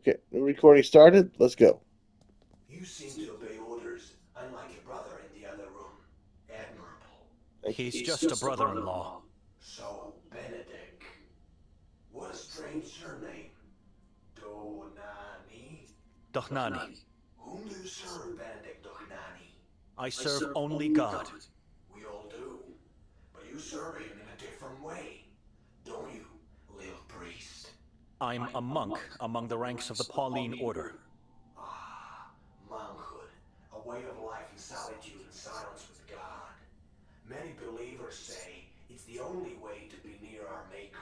Okay, the recording started. Let's go. You seem to obey orders, unlike your brother in the other room. Admirable. Thank you. He's just a brother-in-law. So, Benedict. What a strange surname. Dohnani? Dohnani. Whom do you serve, Benedict Dohnani? I serve only God. We all do. But you serve him in a different way. Don't you, little priest? I'm a monk among the ranks of the Pauline Order. Ah, monkhood. A way of life in solitude and silence with God. Many believers say it's the only way to be near our Maker.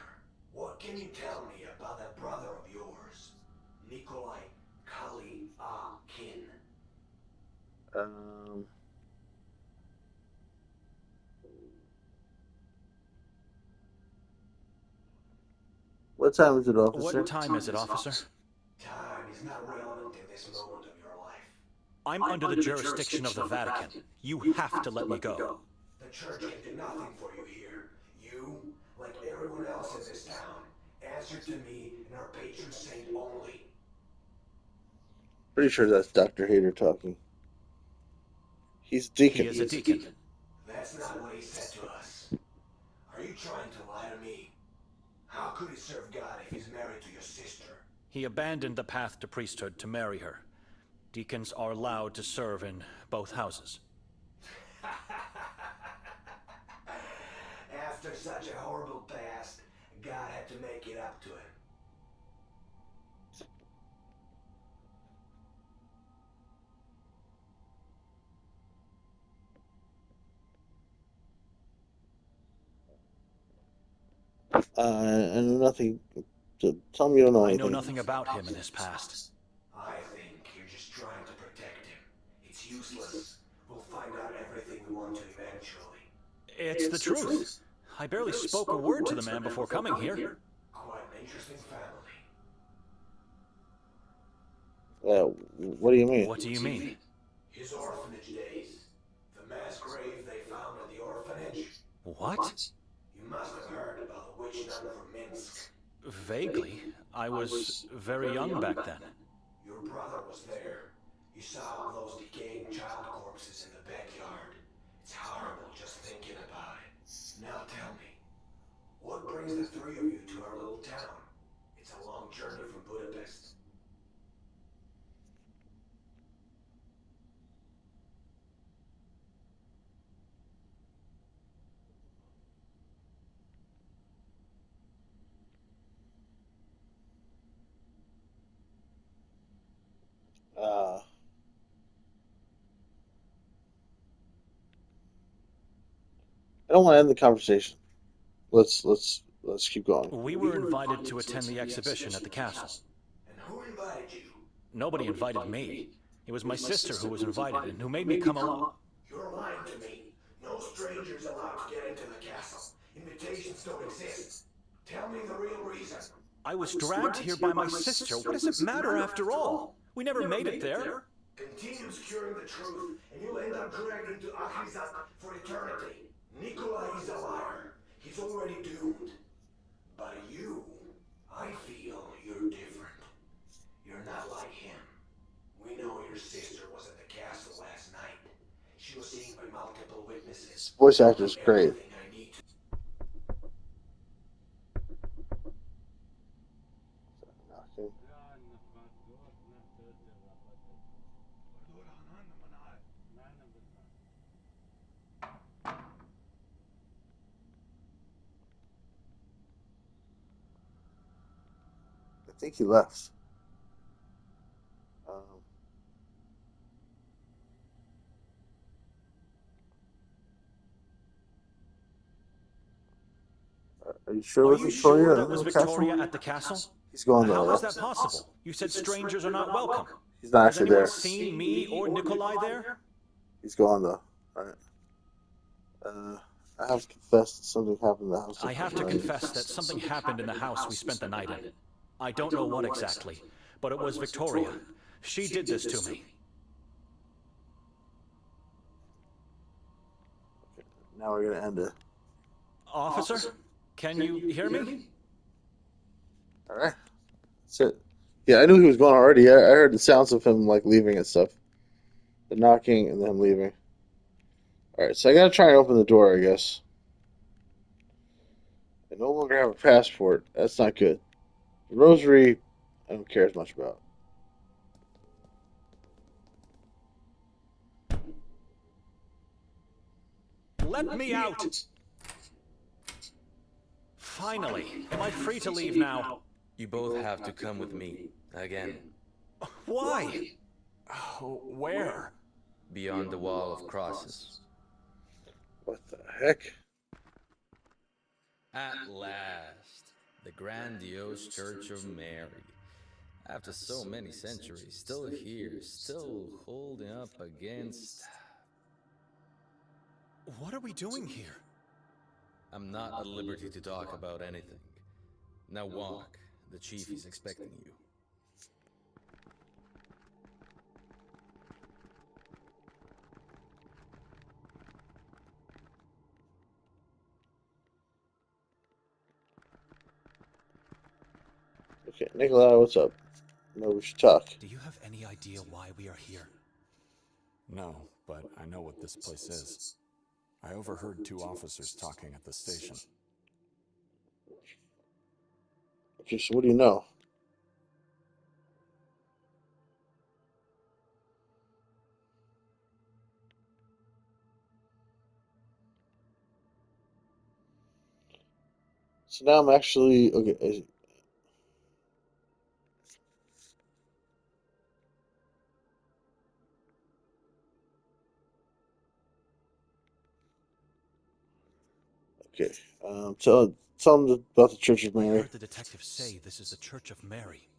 What can you tell me about that brother of yours, Nikolai Kalyakin? Um, what time is it, officer? What time is it, officer? Time is not relevant in this moment of your life. I'm under the jurisdiction of the Vatican. You have to let me go. The church can do nothing for you here. You, like everyone else in this town, answer to me and our patron saint only. Pretty sure that's Dr. Hader talking. He's deacon. He is a deacon. That's not what he said to us. Are you trying to lie to me? How could he serve God if he's married to your sister? He abandoned the path to priesthood to marry her. Deacons are allowed to serve in both houses. After such a horrible past, God had to make it up to him. I know nothing. Tell me you don't know I know anything. nothing about him and his past. I think you're just trying to protect him. It's useless. We'll find out everything we want to eventually. It's the truth. I barely spoke a word to the man before coming here. Quite an interesting family. What do you mean? What do you mean? His orphanage days. The mass grave they found at the orphanage. What? You must have heard about the witch nun from Minsk. Vaguely. I was very young back then. Your brother was there. You saw all those decaying child corpses in the backyard. It's horrible just thinking about it. Now tell me, what brings the three of you to our little town? It's a long journey from Budapest. Uh, I don't want to end the conversation. Let's keep going. We were invited to attend the exhibition at the castle. And who invited you? Nobody invited me. It was my sister who was invited and who made me come along. You're lying to me. No strangers allowed to get into the castle. Invitations don't exist. Tell me the real reason. I was dragged here by my sister. What does it matter after all? We never made it there. Continue obscuring the truth, and you'll end up dragged into Achizat for eternity. Nikolai is a liar. He's already doomed. But you, I feel you're different. You're not like him. We know your sister was at the castle last night. She was seen by multiple witnesses. Voice actor's great. Everything I need to. I think he left. Um, are you sure Are it was you Victoria? sure that was Victoria Castle? at the castle? He's going there. How is Right? that possible? You said strangers are not welcome. He's not Has actually anyone there. seen me or Nikolai there? He's going though. All right. I have to confess that something happened in the house. I have to confess that something happened in the house we spent the night in. I don't know what exactly, but it was Victoria. She did this to me. Now we're gonna end it. Officer, can you hear me? All right. That's it. Yeah, I knew he was gone already. I heard the sounds of him like leaving and stuff. The knocking and then him leaving. All right, so I gotta try and open the door, I guess. I no longer have a passport. That's not good. The rosary, I don't care as much about. Let me out! Finally, am I free to leave now? You both have to come with me. Again. Why? Oh, where? Beyond the wall of crosses. What the heck? At last. The grandiose Church of Mary. After so many centuries, still here, still holding up against... What are we doing here? I'm not at liberty to talk about anything. Now walk. The chief is expecting you. Okay, Nikolai, what's up? No, we should talk. Do you have any idea why we are here? No, but I know what this place is. I overheard two officers talking at the station. Okay, so what do you know? So now I'm actually okay. Okay, tell them about the Church of I Mary. heard the detective say this is the Church of Mary.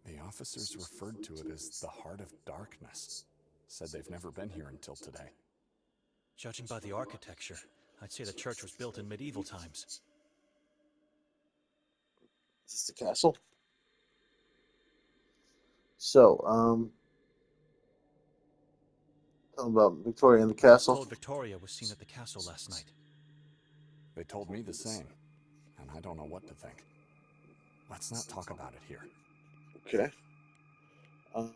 The officers referred to it as the Heart of Darkness. Said they've never been here until today. Judging by the architecture, I'd say the church was built in medieval times. Is this the castle? So, tell them about Victoria and the I was castle. told Victoria was seen at the castle last night. They told me the same, and I don't know what to think. Let's not talk about it here. Okay. Um,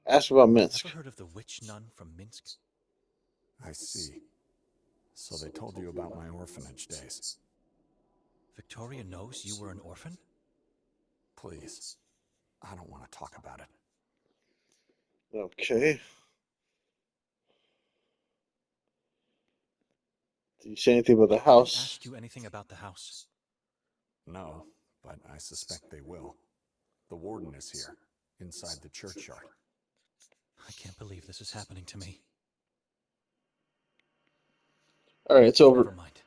ask about Minsk. Ever heard of the witch nun from Minsk? I see. So they told you about my orphanage days. Victoria knows you were an orphan? Please. I don't want to talk about it. Okay. Did you say anything about the Did they house? ask you anything about the house? No, but I suspect they will. The warden is here, inside the churchyard. I can't believe this is happening to me. All right, it's over. Never mind.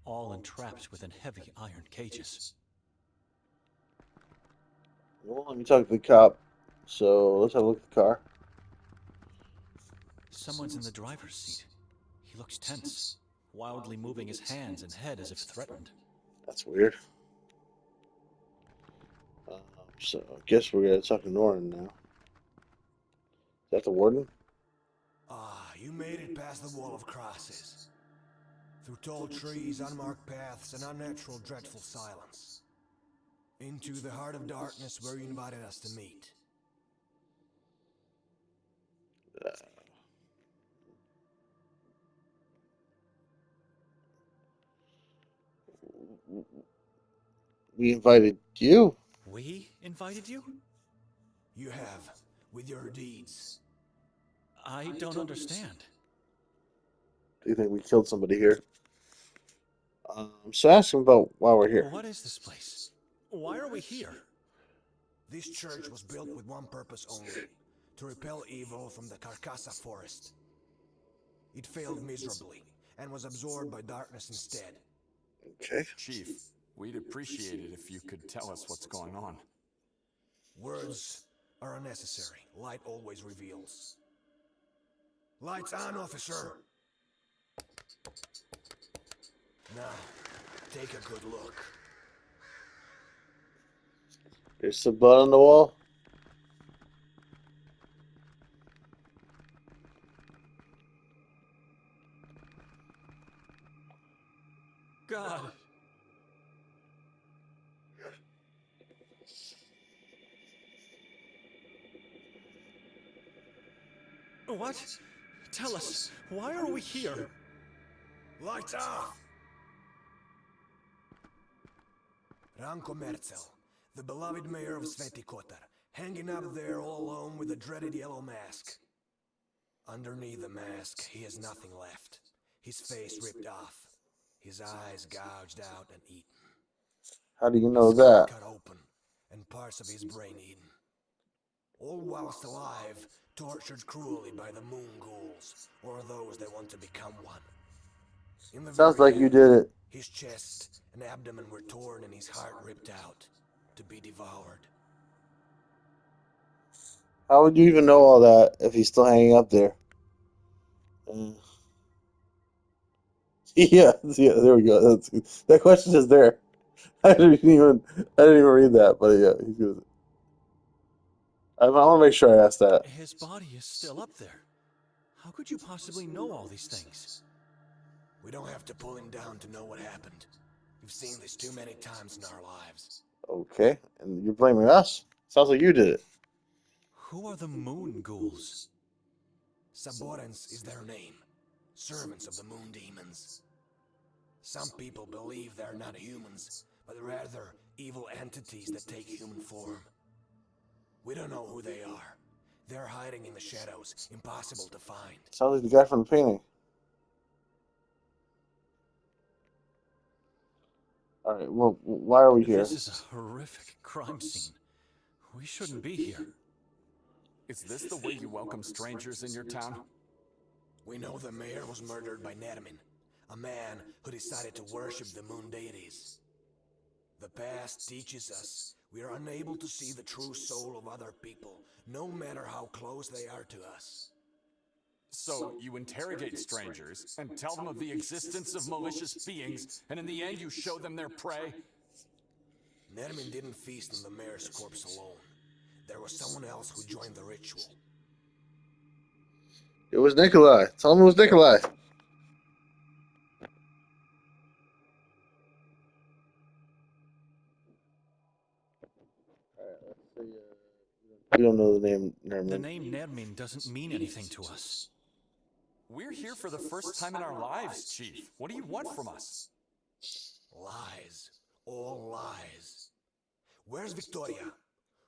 All entrapped within heavy iron cages. Well, let me talk to the cop. So let's have a look at the car. Someone's in the driver's seat. He looks tense, wildly moving his hands and head as if threatened. That's weird. So I guess we're gonna talk to Norton now. Is that the warden? Ah, you made it past the wall of crosses. Through tall trees, unmarked paths, and unnatural, dreadful silence. Into the heart of darkness where you invited us to meet. We invited you. We invited you? You have, with your deeds. I don't understand. Do you think we killed somebody here? So ask him about why we're here. What is this place? Why are we here? This church was built with one purpose only, to repel evil from the Carcassa forest. It failed miserably, and was absorbed by darkness instead. Okay. Chief, we'd appreciate it if you could tell us what's going on. Words are unnecessary. Light always reveals. Lights on, officer! Now, take a good look. There's some blood on the wall. God. What? Tell us, why are we here? Lights off! Ranko Merzel, the beloved mayor of Sveti Kotar, hanging up there all alone with the dreaded yellow mask. Underneath the mask, he has nothing left. His face ripped off, his eyes gouged out and eaten. How do you know His skull that? cut open, and parts of his brain eaten. All whilst alive, tortured cruelly by the moon ghouls, or those that want to become one. In the Sounds very like you end, did it. his chest and abdomen were torn and his heart ripped out, to be devoured. How would you even know all that if he's still hanging up there? Mm. Yeah, there we go. That question is there. I didn't even read that, but yeah, he's good. I want to make sure I asked that. His body is still up there. How could you possibly know all these things? We don't have to pull him down to know what happened. We've seen this too many times in our lives. Okay, and you're blaming us? Sounds like you did it. Who are the moon ghouls? Saborans is their name. Servants of the moon demons. Some people believe they're not humans, but rather evil entities that take human form. We don't know who they are. They're hiding in the shadows, impossible to find. Sounds like the guy from the painting. All right, well, why are we here? This is a horrific crime scene. We shouldn't be here. Is this the way you welcome strangers in your town? We know the mayor was murdered by Nermin, a man who decided to worship the moon deities. The past teaches us we are unable to see the true soul of other people, no matter how close they are to us. So you interrogate strangers and tell them of the existence of malicious beings, and in the end you show them their prey? Nermin didn't feast on the mayor's corpse alone. There was someone else who joined the ritual. It was Nikolai. Tell him it was Nikolai. We don't know the name Nermin. The name Nermin doesn't mean anything to us. We're here for the first time in our lives, Chief. What do you want from us? Lies. All lies. Where's Victoria?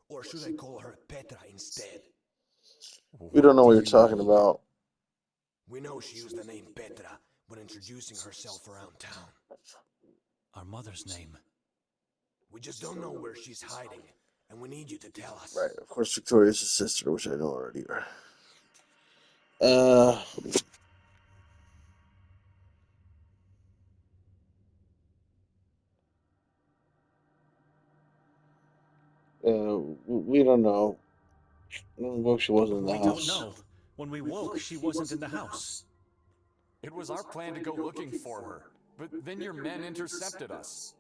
Or should I call her Petra instead? We don't know what you're talking about. We know she used the name Petra when introducing herself around town. Our mother's name. We just don't know where she's hiding, and we need you to tell us. Right, of course, Victoria's his sister, which I know already. We don't know. Well, she wasn't in the We house. don't know. When we woke, she wasn't in the house. It was our plan to go looking for her, but then your men intercepted us.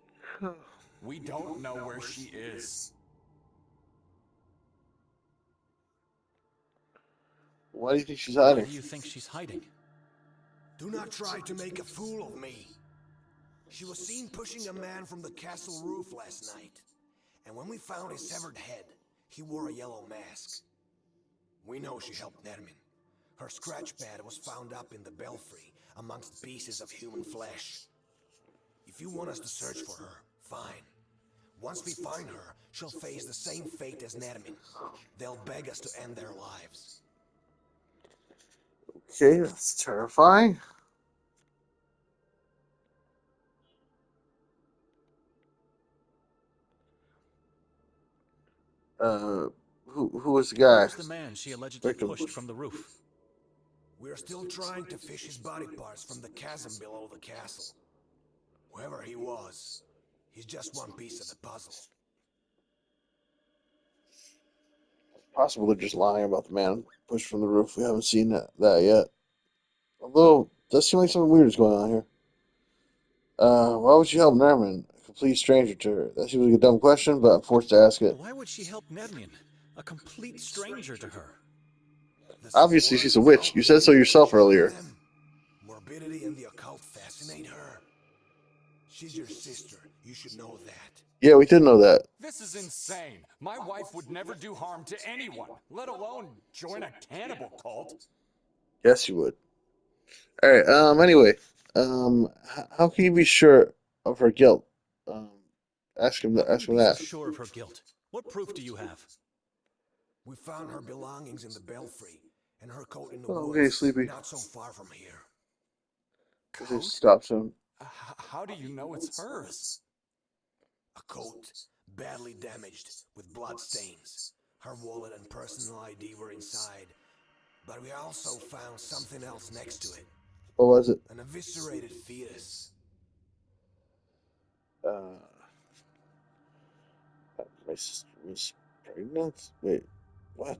We don't know where she is. Why do you think she's Why hiding? do you think she's hiding? Do not try to make a fool of me. She was seen pushing a man from the castle roof last night. And when we found his severed head, he wore a yellow mask. We know she helped Nermin. Her scratch pad was found up in the belfry amongst pieces of human flesh. If you want us to search for her, fine. Once we find her, she'll face the same fate as Nermin. They'll beg us to end their lives. Okay, that's terrifying. Who was the guy? Who's the man she allegedly Victim. pushed from the roof? We're still trying to fish his body parts from the chasm below the castle. Whoever he was, he's just one piece of the puzzle. Possible they're just lying about the man pushed from the roof. We haven't seen that yet. Although, it does seem like something weird is going on here. Why would you help Nermin, a complete stranger to her? That seems like a dumb question, but I'm forced to ask it. Why would she help Nermin, a complete stranger to her? Obviously, she's a witch. You said so yourself earlier. Morbidity and the occult fascinate her. She's your sister. You should know that. Yeah, we did know that. This is insane. My wife would never do harm to anyone, let alone join a cannibal cult. Yes, you would. All right. Anyway, how can you be sure of her guilt? Um, ask him. How can Ask you him be so that. sure of her guilt? What proof do you have? We found her belongings in the belfry, and her coat in the Oh, woods, okay, sleepy. not so far from here. Just Coat? stops him. How do you know it's hers? A coat, badly damaged, with blood stains. Her wallet and personal ID were inside, but we also found something else next to it. What was it? An eviscerated fetus. Uh, my sister was pregnant. Wait, what?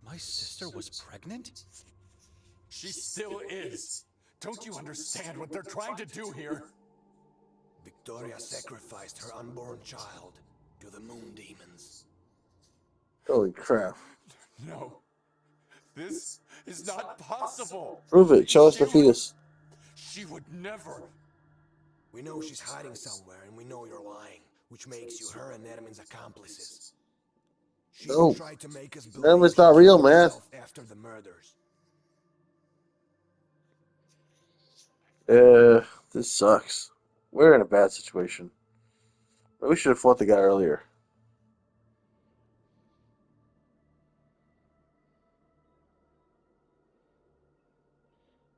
My sister was pregnant? She still is. Don't you understand what they're trying to do here? Victoria sacrificed her unborn child to the moon demons. Holy crap! No. This is not possible. Prove it. Show us the fetus. She would never. We know she's hiding somewhere, and we know you're lying, which makes you her and Nermin's accomplices. She No. tried to make us believe Nermin's she not real, killed man. herself after the murders. This sucks. We're in a bad situation. We should have fought the guy earlier.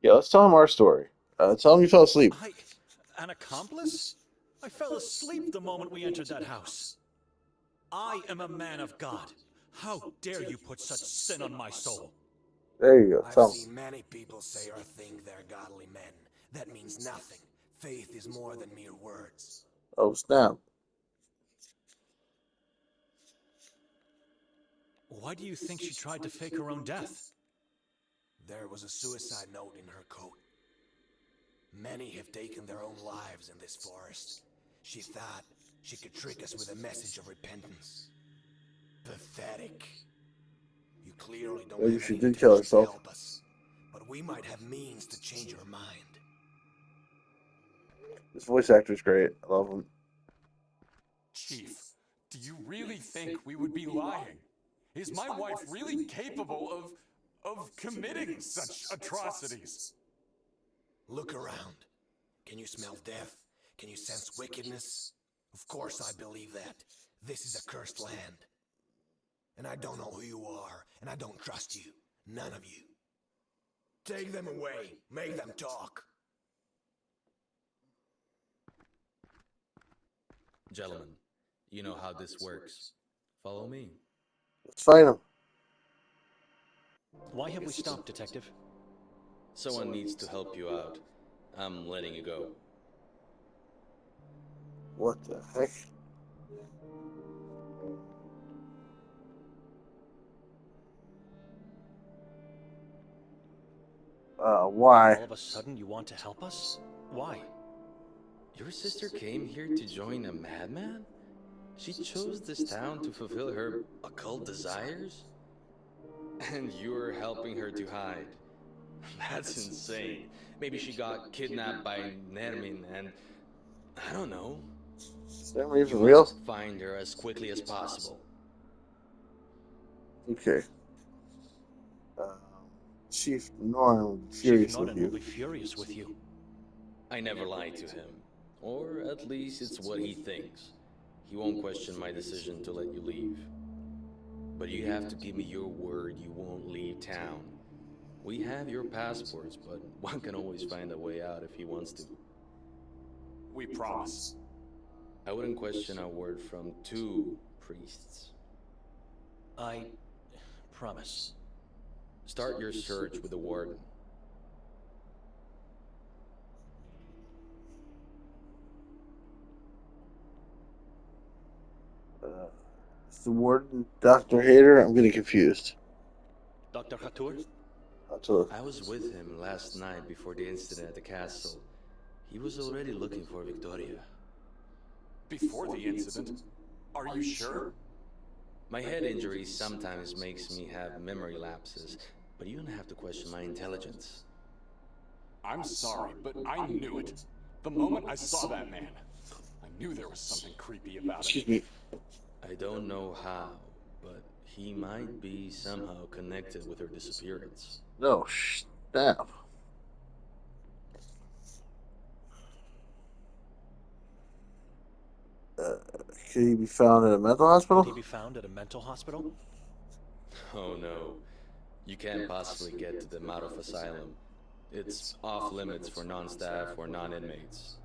Yeah, let's tell him our story. Tell him you fell asleep. An accomplice? I fell asleep the moment we entered that house. I am a man of God. How dare you put such sin on my soul? There you go. I've Tell him. seen many people say or think they're godly men. That means nothing. Faith is more than mere words. Oh, snap. Why do you think she tried to fake her own death? There was a suicide note in her coat. Many have taken their own lives in this forest. She thought she could trick us with a message of repentance. Pathetic. You clearly don't Maybe have she any did kill intention to herself. help us, but we might have means to change her mind. This voice actor is great. I love him. Chief, do you really think we would be lying? Is my wife really capable of committing such atrocities? Look around. Can you smell death? Can you sense wickedness? Of course I believe that. This is a cursed land. And I don't know who you are, and I don't trust you. None of you. Take them away. Make them talk. Gentlemen, you know how this works. Follow me. Let's find him. Why have we stopped, Detective? Someone needs to help you out. I'm letting you go. What the heck? Why? All of a sudden you want to help us? Why? Your sister came here to join a madman? She chose this town to fulfill her occult desires? And you're helping her to hide. That's insane. Maybe she got kidnapped by Nermin and... I don't know. Is that even real? Find her as quickly as possible. Okay. Chief Norn will be furious Chief with Norton will be you. furious with you. I never lied to him. Or at least it's what he thinks. He won't question my decision to let you leave. But you have to give me your word you won't leave town. We have your passports, but one can always find a way out if he wants to. We promise. I wouldn't question a word from two priests. I promise. Start your search with the warden. Is the warden Dr. Hader? I'm getting confused. Dr. Hatur? I was with him last night before the incident at the castle. He was already looking for Victoria. Before the incident? Are you sure? My head injury sometimes makes me have memory lapses, but you don't have to question my intelligence. I'm sorry, but I knew it. The moment I saw that man. knew there was something creepy about it. Excuse me. I don't know how, but he might be somehow connected with her disappearance. No, snap. Could he be found at a mental Could he hospital? be found at a mental hospital? Oh no, you can't possibly get to the Madoff Asylum. It's off limits for non-staff or non-inmates.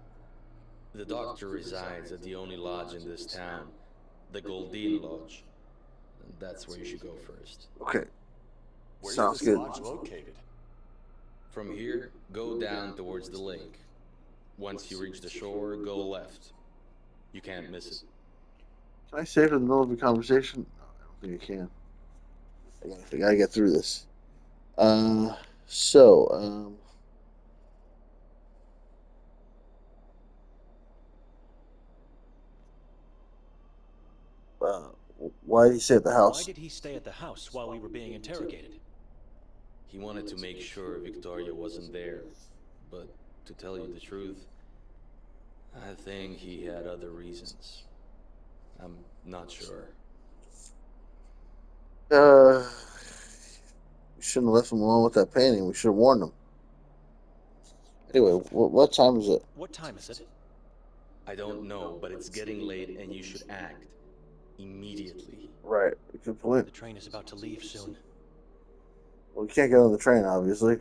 The doctor resides at the only lodge in this town, the Goldine Lodge. That's where you should go first. Okay. Where's Sounds this good. lodge located? From here, go down towards the lake. Once you reach the shore, go left. You can't miss it. Can I save it in the middle of a conversation? No, I don't think I can. I gotta get through this. So, uh, why did he stay at the Why house? did he stay at the house while we were being interrogated? He wanted to make sure Victoria wasn't there, but to tell you the truth, I think he had other reasons. I'm not sure. We shouldn't have left him alone with that painting. We should have warned him. Anyway, what time is it? What time is it? I don't know, but it's getting late and you should act. Immediately. Right. Good point. The train is about to leave soon. Well, we can't get on the train, obviously.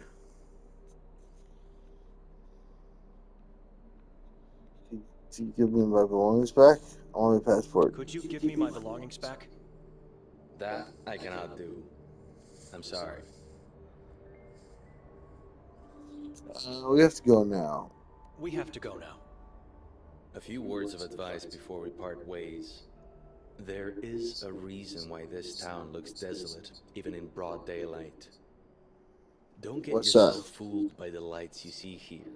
Can you give me my belongings back? I want my passport. Could you give me my belongings back? That I cannot do. I'm sorry. We have to go now. We have to go now. A few words of advice before we part ways. There is a reason why this town looks desolate, even in broad daylight. Don't get What's yourself that? fooled by the lights you see here.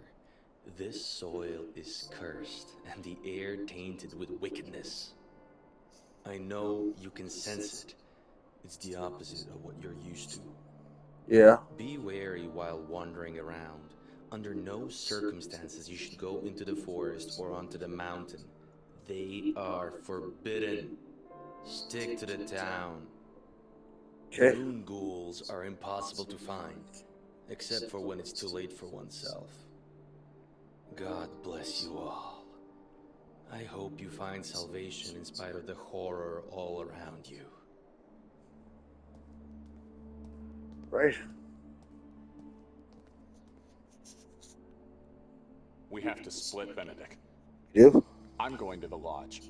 This soil is cursed, and the air tainted with wickedness. I know you can sense it. It's the opposite of what you're used to. Yeah. Be wary while wandering around. Under no circumstances you should go into the forest or onto the mountain. They are forbidden. Stick to the town. Okay. Moon ghouls are impossible to find, except for when it's too late for oneself. God bless you all. I hope you find salvation in spite of the horror all around you. Right. We have to split, Benedict. You? I'm going to the lodge.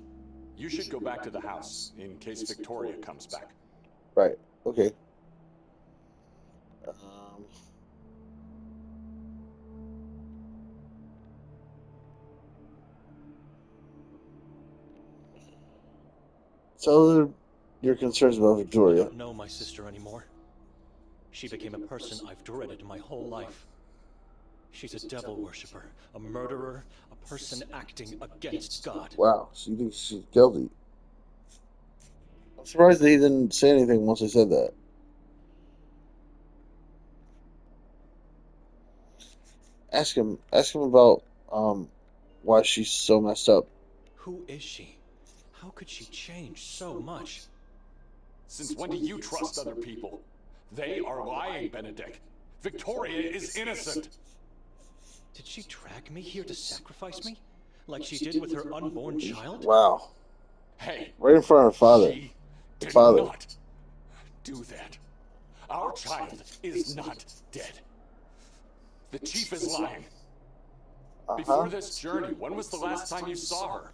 You should go back to the house in case Victoria comes back. Right. Okay. So your concerns about I Victoria. don't know my sister anymore. She became a person I've dreaded my whole life. She's a devil worshiper, a murderer, a person acting against God. Wow. So you think she's guilty? I'm surprised that he didn't say anything once I said that. Ask him about why she's so messed up. Who is she? How could she change so much? Since when do you trust other people? They are lying, Benedict. Victoria is innocent. Did she drag me here to sacrifice me? Like she did with her unborn child? Wow. Hey, Right in front of her father. she did Father. not do that. Our child is not dead. The chief is lying. Before this journey, when was the last time you saw her?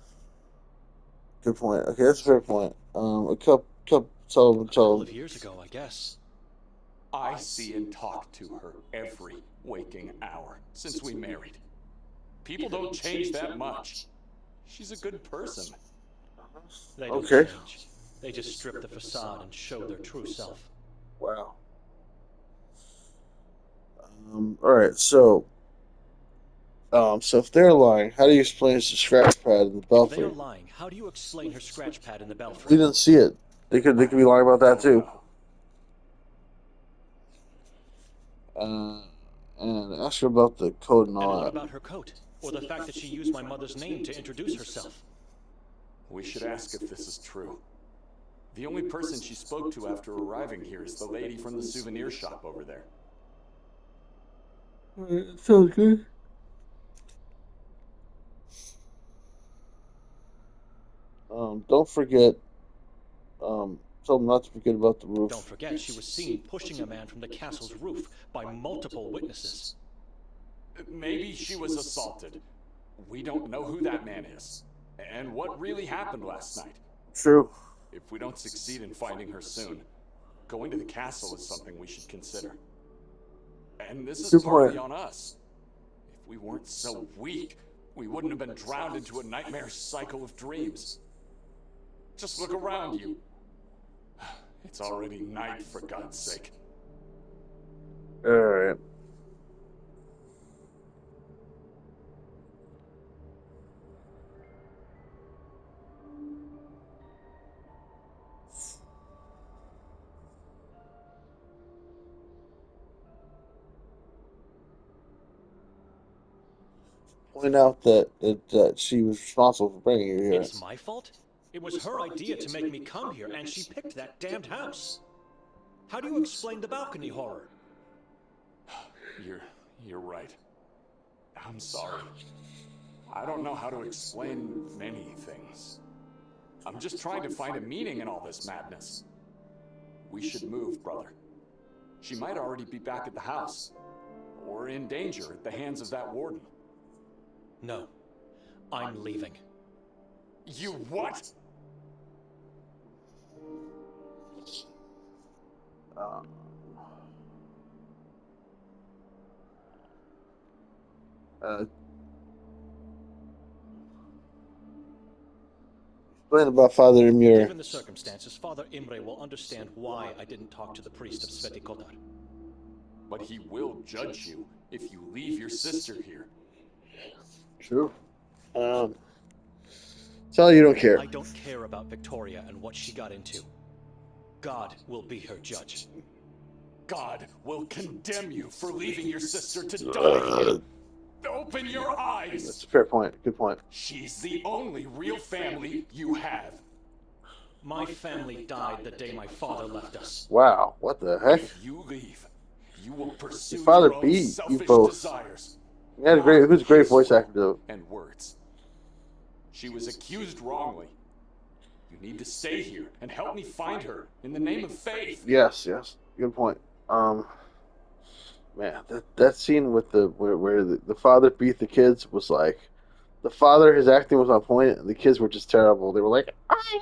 Good point. Okay, that's a fair point. A couple A couple tell of years ago, I guess. I see and talk to her every waking hour since we married. People don't change that much. She's a good person. They don't Okay. change. They just strip the facade and show their true self. Wow. All right. So if they're lying, how do you explain the scratch pad in the If they are belfry? lying, how do you explain her scratch pad in the We belfry? didn't see it. They could be lying about that too. And ask her about the code and And all what that. about her coat? Or the fact that she used my mother's name to introduce herself? We should ask if this is true. The only person she spoke to after arriving here is the lady from the souvenir shop over there. Sounds good. Don't forget. Tell them not to forget about the roof. Don't forget, she was seen pushing a man from the castle's roof by multiple witnesses. Maybe she was assaulted. We don't know who that man is, and what really happened last night. True. If we don't succeed in finding her soon, going to the castle is something we should consider. And this is Good partly point. on us. If we weren't so weak, we wouldn't have been drowned into a nightmare cycle of dreams. Just look around you. It's already night, for God's sake. All right. Point out that she was responsible for bringing you here. It's my fault? It was her idea to make me come here, and she picked that damned house. How do you explain the balcony horror? You're right. I'm sorry. I don't know how to explain many things. I'm just trying to find a meaning in all this madness. We should move, brother. She might already be back at the house, or in danger at the hands of that warden. No. I'm leaving. You what? Um, uh, explain about Father Emir. Given the circumstances, Father Imre will understand why I didn't talk to the priest of Sveti Kotar. But he will judge you if you leave your sister here. True. Tell her you don't care. I don't care about Victoria and what she got into. God will be her judge. God will condemn you for leaving your sister to die. Open your That's eyes. a fair point. Good point. She's the only real family you have. My family died the day my father left us. Wow. What the heck? If you leave, you will pursue Your father your own beat you selfish both. desires. He had a great. Who's a great His voice will actor though? and words. She was accused wrongly. You need to stay here and help me find her in the name of faith. Yes. Yes. Good point. Man, that scene with where the father beat the kids was like, the father, his acting was on point, and the kids were just terrible. They were like, "Oh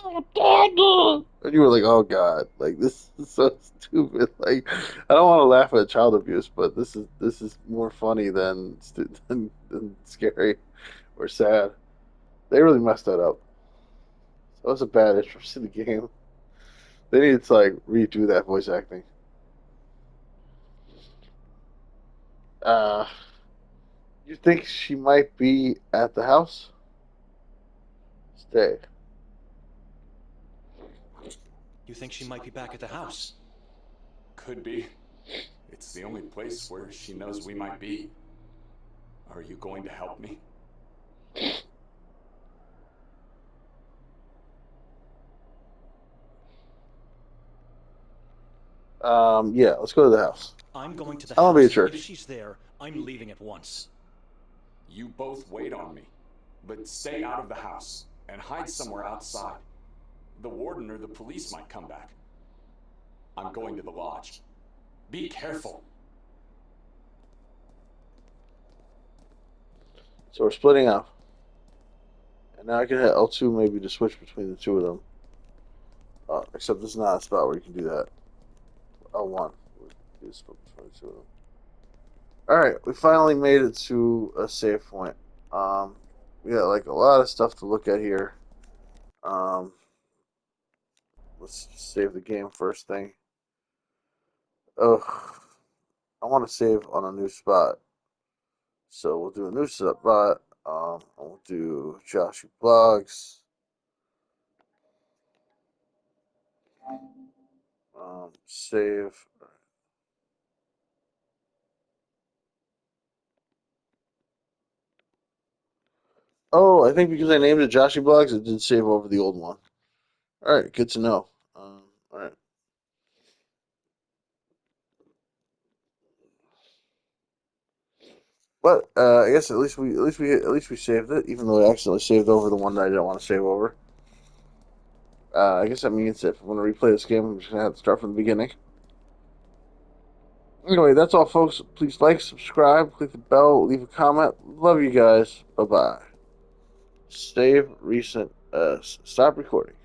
no, Dad!" And you were like, "Oh God, like this is so stupid." Like, I don't want to laugh at child abuse, but this is more funny than scary or sad. They really messed that up. That was a bad entrance to the game. They needed to like redo that voice acting. Uh, you think she might be at the house? Stay. You think she might be back at the house? Could be. It's the only place where she knows we might be. Are you going to help me? Yeah, let's go to the house. I'm going to the I'll house. be at church. If she's there, I'm leaving at once. You both wait on me, but stay out of the house and hide somewhere outside. The warden or the police might come back. I'm going to the lodge. Be careful. So we're splitting up. And now I can hit L2 maybe to switch between the two of them. Except this is not a spot where you can do that. L1. We can split between the two of them. Alright, we finally made it to a save point. We got like a lot of stuff to look at here. Let's save the game first thing. Ugh. I want to save on a new spot. So we'll do a new spot. We'll do Joshua Blogs. Save. Oh, I think because I named it Joshy Blogs, it did save over the old one. All right, good to know. All right. But I guess at least we saved it, even though I accidentally saved over the one that I didn't want to save over. I guess that means that if I want to replay this game, I'm just gonna have to start from the beginning. Anyway, that's all, folks. Please like, subscribe, click the bell, leave a comment. Love you guys. Bye bye. Save recent. Stop recording.